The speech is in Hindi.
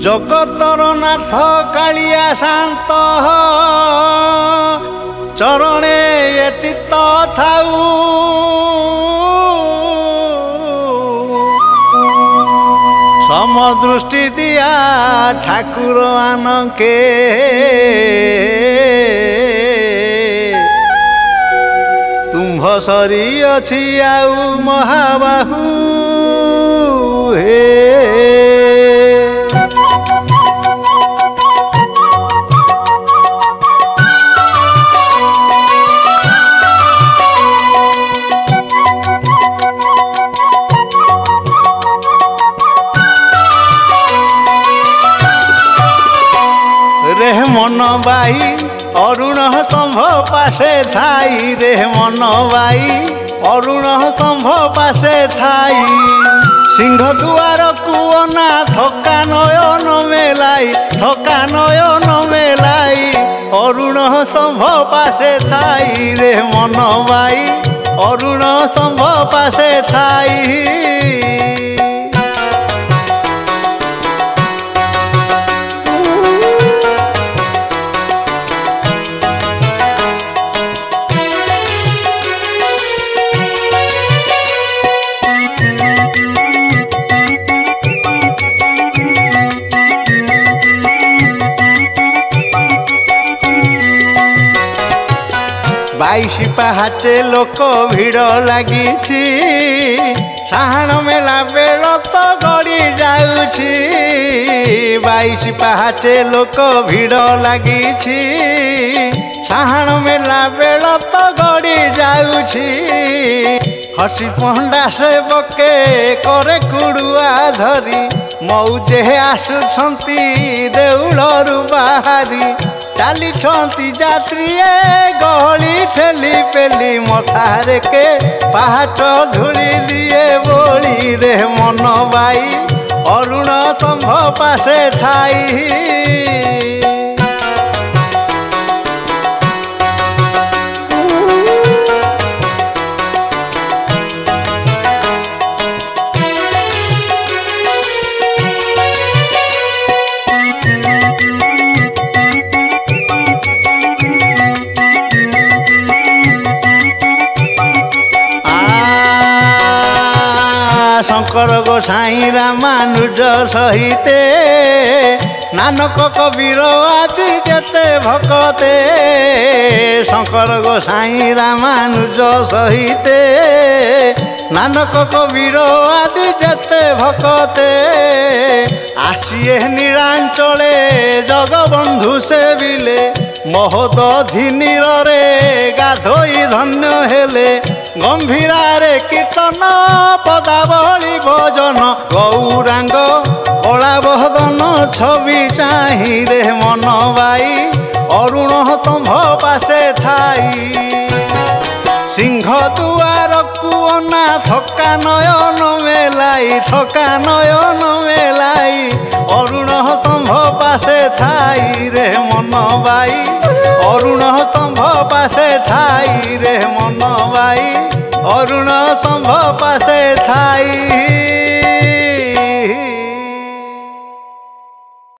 जगतर नाथ कालिया शांत चरणे ये चित्त थाऊ समदृष्टि दिया ठाकुर आनके तुम्भ सरी अछि आउ महाबाहु हे रे मन बाई अरुण स्तंभ पाशे थाई रे मन बाई अरुण स्तंभ पाशे थाई सिंह दुआर कुअना थका नयन मेलाई अरुण स्तंभ पाशे थाई रे मन बाई अरुण स्तंभ पाशे थाई बाईसी पहाचे लोक भिड़ लगी साहाण मेला बेल तो गड़ी जाऊँची बाईसी पहाचे लोक भिड़ लगी साहाण मेला बेल तो गड़ी जाऊँची हसी पहंडा से बके करे कुड़ुआ धरी मौजे आसुछंती देउलरू बाहारी चाली यात्री गहली ठेली पेली मथारे के पहाच धूली दिए बोली रे मन बाई अरुण स्तंभ पाशे थाई शंकर गोसाई रामानुज सहिते नानक कबीर आदि जेते भकते शंकर गोसाई रामानुज सहिते नानक कबीर आदि जेते भकते आसिए नीलांचले जगबंधु से बिले महोदधि नीरे गाधोई धन्य हेले गंभीरारे कीर्तन पदावली भजन गौरांग कला बहदन छवि चाही रे मन बाई अरुण स्तंभ पाशे थाई सिंह दुआर कुअना थका नयन मेलाई अरुण स्तंभ पाशे थाई रे मन बाई अरुण स्तंभ पाशे थाई रे मन बाई अरुण स्तंभ पाशे थाई।